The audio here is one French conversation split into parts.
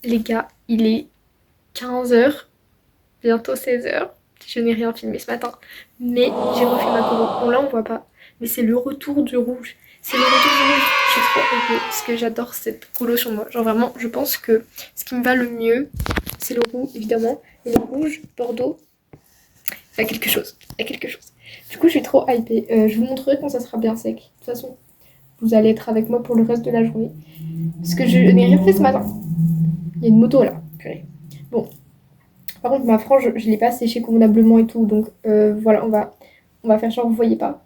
Les gars, il est 15h, bientôt 16h. Je n'ai rien filmé ce matin, mais j'ai refait ma colo. Bon là on voit pas, mais c'est le retour du rouge. C'est le retour du rouge. Je suis trop hypée parce que j'adore cette colo sur moi. Genre vraiment, je pense que ce qui me va le mieux, c'est le rouge évidemment. Et le rouge, Bordeaux, il y a quelque chose. Il y a quelque chose. Du coup, je suis trop hypée. Je vous montrerai quand ça sera bien sec. De toute façon, vous allez être avec moi pour le reste de la journée. Parce que je n'ai rien fait ce matin. Il y a une moto là. Purée. Bon. Par contre, ma frange, je ne l'ai pas séchée convenablement et tout. Donc voilà, on va faire genre, vous voyez pas.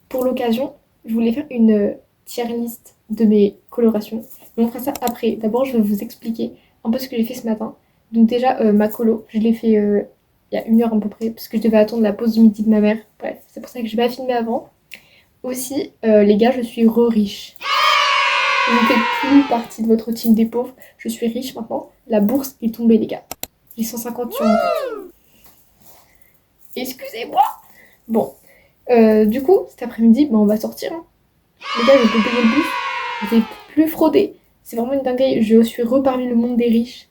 Pour l'occasion, je voulais faire une tier list de mes colorations. Mais on fera ça après. D'abord, je vais vous expliquer un peu ce que j'ai fait ce matin. Donc déjà, ma colo, je l'ai fait il y a 1 heure à peu près. Parce que je devais attendre la pause du midi de ma mère. Bref, c'est pour ça que je vais pas filmer avant. Aussi, les gars, je suis riche. Je ne fais plus partie de votre team des pauvres. Je suis riche maintenant. La bourse est tombée, les gars. J'ai 150 sur mon compte. Excusez-moi. Bon. Du coup, cet après-midi, on va sortir. Hein. Les gars, je peux payer le bus. Je vais plus frauder. C'est vraiment une dinguerie. Je suis reparmi le monde des riches.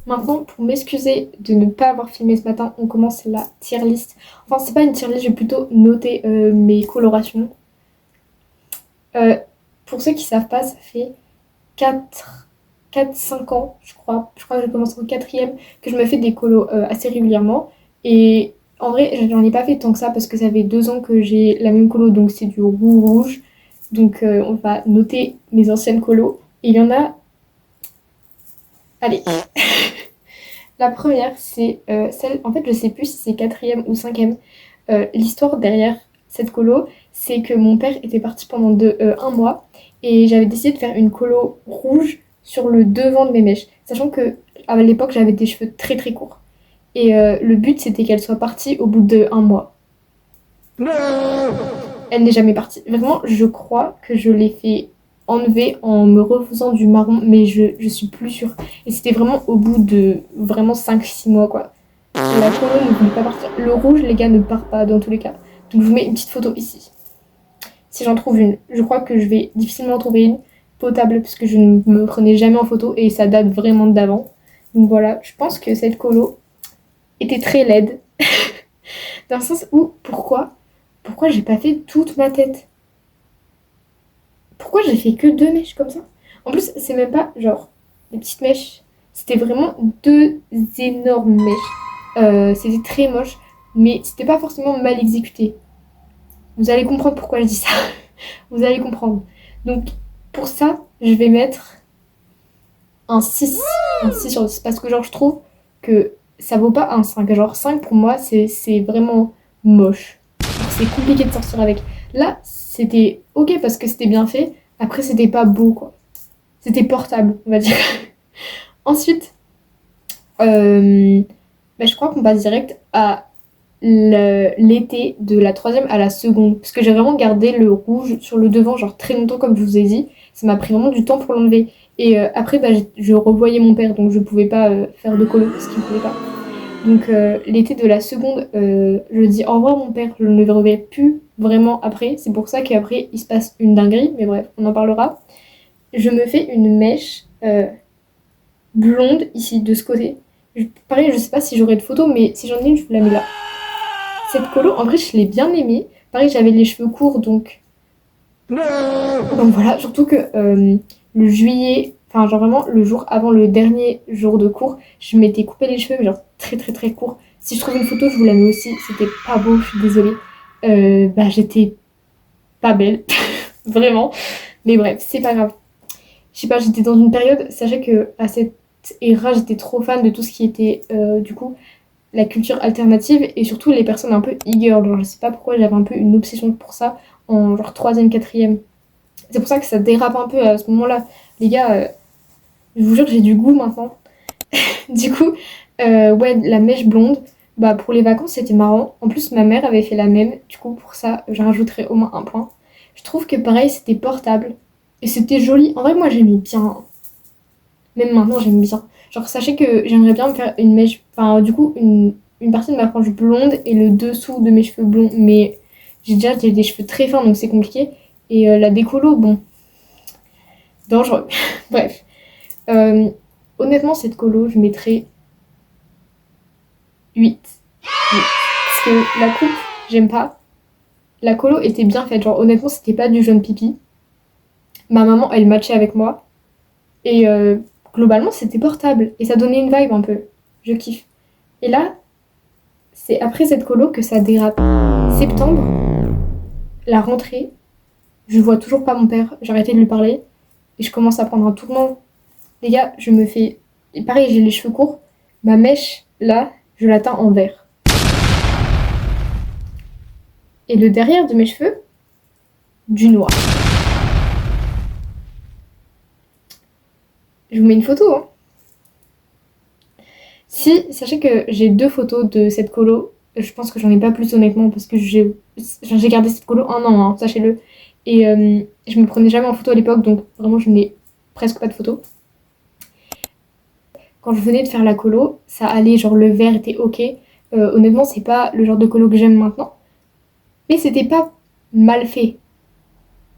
Maintenant, pour m'excuser de ne pas avoir filmé ce matin, on commence la tier list. Enfin, c'est pas une tier list, je vais plutôt noter mes colorations. Pour ceux qui savent pas, ça fait 4-5 ans, je crois que je commence en 4e, que je me fais des colos assez régulièrement. Et en vrai, j'en ai pas fait tant que ça parce que ça fait 2 ans que j'ai la même colo, donc c'est du rouge. Donc on va noter mes anciennes colos. Et il y en a... Allez. La première, c'est celle... En fait, je sais plus si c'est 4e ou 5e. L'histoire derrière cette colo, c'est que mon père était parti pendant 1 mois. Et j'avais décidé de faire une colo rouge sur le devant de mes mèches. Sachant que à l'époque, j'avais des cheveux très très courts. Et le but, c'était qu'elle soit partie au bout d'1 mois. Elle n'est jamais partie. Vraiment, je crois que je l'ai fait enlever en me refaisant du marron, mais je suis plus sûre. Et c'était vraiment au bout de vraiment 5-6 mois, quoi. La colo ne voulait pas partir. Le rouge, les gars, ne part pas dans tous les cas. Donc je vous mets une petite photo ici. Si j'en trouve une, je crois que je vais difficilement en trouver une potable parce que je ne me prenais jamais en photo et ça date vraiment d'avant. Donc voilà, je pense que cette colo était très laide. Dans le sens où, pourquoi j'ai pas fait toute ma tête? Pourquoi j'ai fait que 2 mèches comme ça? En plus, c'est même pas genre des petites mèches. C'était vraiment 2 énormes mèches. C'était très moche, mais c'était pas forcément mal exécuté. Vous allez comprendre pourquoi je dis ça. Vous allez comprendre. Donc, pour ça, je vais mettre un 6. Un 6 sur 10. Parce que, genre, je trouve que ça vaut pas un 5. Genre, 5 pour moi, c'est vraiment moche. C'est compliqué de sortir avec. Là, c'était ok parce que c'était bien fait. Après, c'était pas beau, quoi. C'était portable, on va dire. Ensuite, je crois qu'on passe direct à l'été de la 3e à la seconde. Parce que j'ai vraiment gardé le rouge sur le devant, genre très longtemps, comme je vous ai dit. Ça m'a pris vraiment du temps pour l'enlever. Et après, je revoyais mon père, donc je pouvais pas faire de colo parce qu'il ne pouvait pas. Donc l'été de la seconde, je dis au revoir mon père, je ne le reverrai plus vraiment après. C'est pour ça qu'après, il se passe une dinguerie, mais bref, on en parlera. Je me fais une mèche blonde ici, de ce côté. Pareil, je sais pas si j'aurai de photos, mais si j'en ai une, je vous la mets là. Cette colo, en vrai, je l'ai bien aimée. Pareil, j'avais les cheveux courts, donc voilà, surtout que le juillet, enfin genre vraiment le jour avant le dernier jour de cours, je m'étais coupé les cheveux, mais genre très très très court. Si je trouve une photo, je vous la mets aussi. C'était pas beau, je suis désolée. J'étais pas belle, vraiment. Mais bref, c'est pas grave. Je sais pas, j'étais dans une période, sachez que à cette ère, j'étais trop fan de tout ce qui était du coup la culture alternative et surtout les personnes un peu e-girl. Genre, je sais pas pourquoi j'avais un peu une obsession pour ça en genre 3e, 4e. C'est pour ça que ça dérape un peu à ce moment-là. Les gars, je vous jure que j'ai du goût maintenant. Du coup, ouais, la mèche blonde, pour les vacances, c'était marrant. En plus, ma mère avait fait la même. Du coup, pour ça, je rajouterai au moins un point. Je trouve que pareil, c'était portable. Et c'était joli. En vrai, moi, j'aimais bien. Même maintenant, j'aime bien. Genre, sachez que j'aimerais bien me faire une mèche... Enfin, du coup, une partie de ma frange blonde et le dessous de mes cheveux blonds. Mais j'ai des cheveux très fins, donc c'est compliqué. Et la décolo, bon... dangereux. Bref. Honnêtement, cette colo, je mettrais 8. Parce que la coupe, j'aime pas. La colo était bien faite. Genre, honnêtement, c'était pas du jaune pipi. Ma maman, elle matchait avec moi. Et globalement, c'était portable. Et ça donnait une vibe un peu. Je kiffe. Et là, c'est après cette colo que ça dérape. Septembre, la rentrée, je vois toujours pas mon père. J'ai arrêté de lui parler. Et je commence à prendre un tournant. Les gars, je me fais... Et pareil, j'ai les cheveux courts. Ma mèche, là, je la teins en vert. Et le derrière de mes cheveux, du noir. Je vous mets une photo, hein. Si, sachez que j'ai 2 photos de cette colo. Je pense que j'en ai pas plus honnêtement parce que j'ai gardé cette colo 1 an, hein, sachez-le. Et je me prenais jamais en photo à l'époque, donc vraiment je n'ai presque pas de photos. Quand je venais de faire la colo, ça allait, genre le vert était ok. Honnêtement, c'est pas le genre de colo que j'aime maintenant. Mais c'était pas mal fait.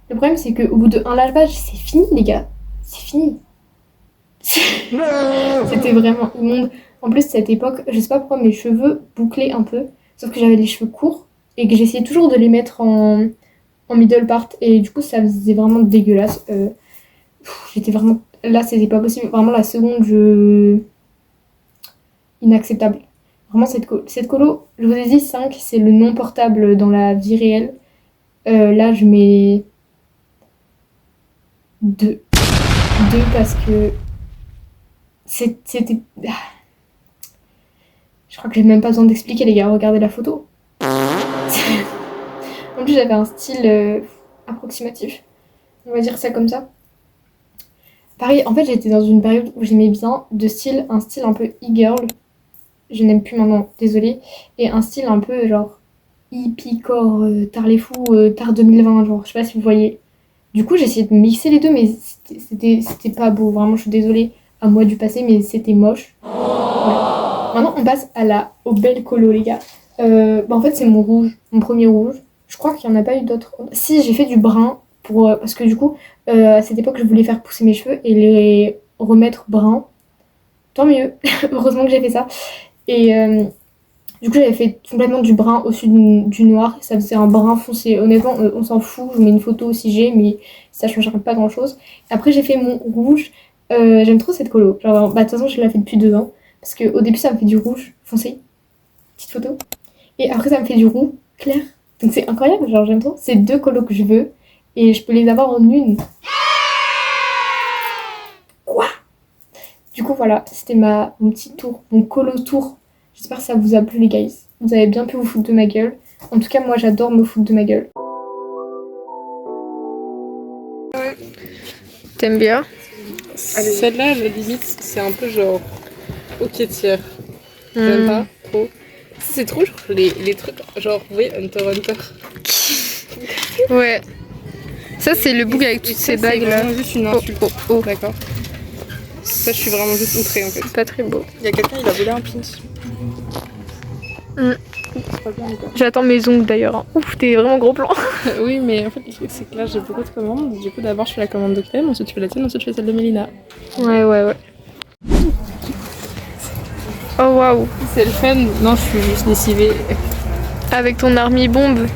Le problème, c'est qu'au bout de un lavage, c'est fini, les gars. C'est fini. C'était vraiment immonde. En plus, cette époque, je sais pas pourquoi mes cheveux bouclaient un peu. Sauf que j'avais les cheveux courts et que j'essayais toujours de les mettre en middle part. Et du coup, ça faisait vraiment dégueulasse. J'étais vraiment... Là, c'était pas possible. Vraiment, la seconde, inacceptable. Vraiment, cette colo, je vous ai dit 5, c'est le non portable dans la vie réelle. Là, je mets 2. 2 parce que c'était... Je crois que j'ai même pas besoin d'expliquer, les gars. Regardez la photo. En plus, j'avais un style approximatif. On va dire ça comme ça. Pareil, en fait, j'étais dans une période où j'aimais bien un style un peu e-girl. Je n'aime plus maintenant, désolée. Et un style un peu genre hippie-core, tard les fous, tard 2020, genre, je sais pas si vous voyez. Du coup, j'ai essayé de mixer les deux, mais c'était pas beau. Vraiment, je suis désolée à moi du passé, mais c'était moche. Voilà. Maintenant, on passe aux belles colos, les gars. En fait, c'est mon premier rouge. Je crois qu'il n'y en a pas eu d'autres. Si, j'ai fait du brun, parce que du coup, à cette époque, je voulais faire pousser mes cheveux et les remettre bruns. Tant mieux, heureusement que j'ai fait ça. Et du coup, j'avais fait complètement du brun au-dessus du noir. Ça faisait un brun foncé. Honnêtement, on s'en fout. Je vous mets une photo si j'ai, mais ça changera pas grand-chose. Après, j'ai fait mon rouge. J'aime trop cette colo. Genre, de toute façon, je l'ai fait depuis 2 ans. Parce qu'au début, ça me fait du rouge foncé. Petite photo. Et après, ça me fait du roux clair. Donc, c'est incroyable. Genre, j'aime trop. C'est 2 colos que je veux. Et je peux les avoir en une. Quoi? Du coup, voilà. C'était mon petit tour. Mon colo tour. J'espère que ça vous a plu, les guys. Vous avez bien pu vous foutre de ma gueule. En tout cas, moi, j'adore me foutre de ma gueule. T'aimes bien? Celle-là, à la limite, c'est un peu genre ok tiers. J'aime pas trop. C'est trop genre les trucs, genre, vous voyez, Hunter x Hunter. Ouais. Ça, c'est le bouc avec toutes ces bagues là. C'est vraiment juste une insulte. Oh. D'accord. Ça, je suis vraiment juste outrée en fait. C'est pas très beau. Il y a quelqu'un, il a volé un pins. C'est pas bien, les gars. J'attends mes ongles d'ailleurs. Hein. Ouf, t'es vraiment gros plan. Oui, mais en fait, le truc, c'est que là, j'ai beaucoup de commandes. Du coup, d'abord, je fais la commande de Clem, ensuite, je fais la tienne, ensuite, je fais celle de Mélina. Ouais. Oh waouh. C'est le fun. Non, je suis juste lessivée. Avec ton army bombe.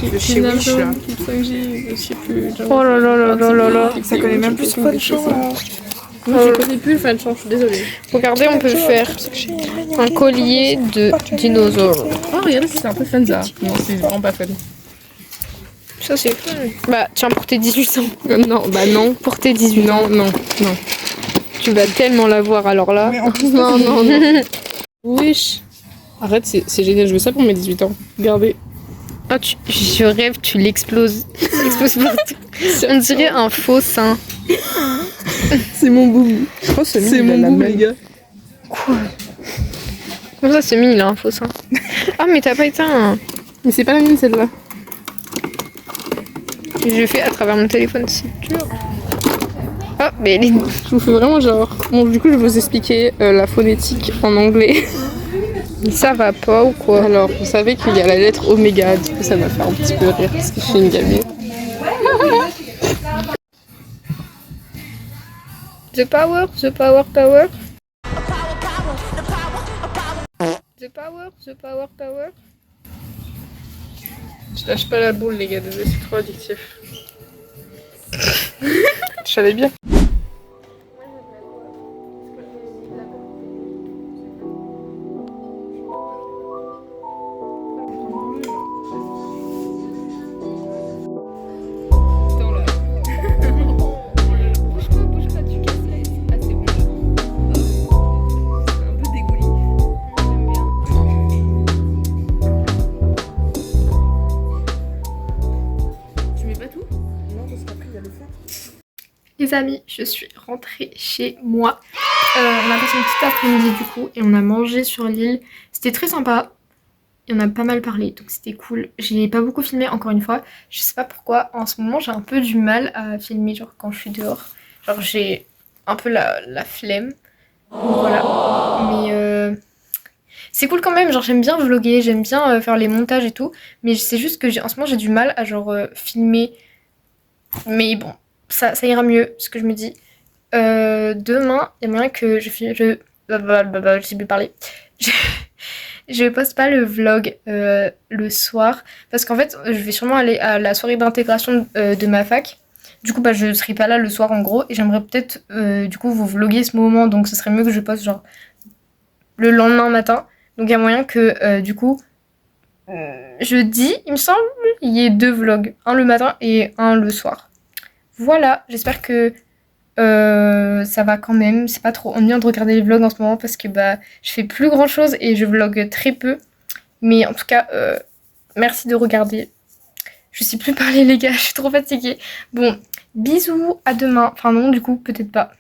De chez Wish, là. 5G, je sais plus. Oh là. Ça connaît même plus Fan Champ. Moi, je connais plus le Fan Champ, je suis désolée. Regardez, on peut faire un collier de dinosaures. Oh, regardez, c'est un peu fun ça. Non, c'est vraiment pas fun. Ça, c'est fun. Bah, tiens, pour tes 18 ans. Non. Pour tes 18 ans. Non. Tu vas tellement l'avoir alors là. Mais en plus, non. Wesh. Arrête, c'est génial, je veux ça pour mes 18 ans. Regardez. Oh, je rêve, tu l'exploses. Explose partout. On dirait un faux sein. C'est mon boubou. Je crois que c'est mon boubou, les gars. Quoi? Comment ça, il a un faux sein? Ah, mais t'as pas éteint. Mais c'est pas la mienne, celle-là. Je fais à travers mon téléphone, c'est dur. Oh, mais elle est... Je vous fais vraiment genre... Bon, du coup, je vais vous expliquer la phonétique en anglais. Ça va pas ou quoi? Alors, vous savez qu'il y a la lettre oméga, du coup, ça m'a fait un petit peu rire parce que je suis une gamine. The power, the power, power. The power, the power, power. Je lâche pas la boule, les gars, désolé, c'est trop addictif. Je savais bien. Les amis, je suis rentrée chez moi. On a passé une petite après-midi du coup et on a mangé sur l'île. C'était très sympa. Et on a pas mal parlé, donc c'était cool. J'ai pas beaucoup filmé encore une fois. Je sais pas pourquoi. En ce moment, j'ai un peu du mal à filmer genre quand je suis dehors. Genre j'ai un peu la flemme. Donc voilà. Mais c'est cool quand même. Genre j'aime bien vlogger, j'aime bien faire les montages et tout. Mais c'est juste que en ce moment j'ai du mal à genre filmer. Mais bon. Ça ira mieux, ce que je me dis. Demain, il y a moyen que je sais plus parler. Je poste pas le vlog le soir. Parce qu'en fait, je vais sûrement aller à la soirée d'intégration de ma fac. Du coup, je serai pas là le soir en gros. Et j'aimerais peut-être du coup vous vlogger ce moment. Donc ce serait mieux que je poste genre le lendemain matin. Donc il y a moyen que du coup, jeudi, il me semble, il y ait 2 vlogs. Un le matin et un le soir. Voilà, j'espère que ça va quand même. C'est pas trop ennuyant de regarder les vlogs en ce moment parce que je fais plus grand chose et je vlog très peu. Mais en tout cas, merci de regarder. Je sais plus parler les gars, je suis trop fatiguée. Bon, bisous, à demain. Enfin non, du coup, peut-être pas.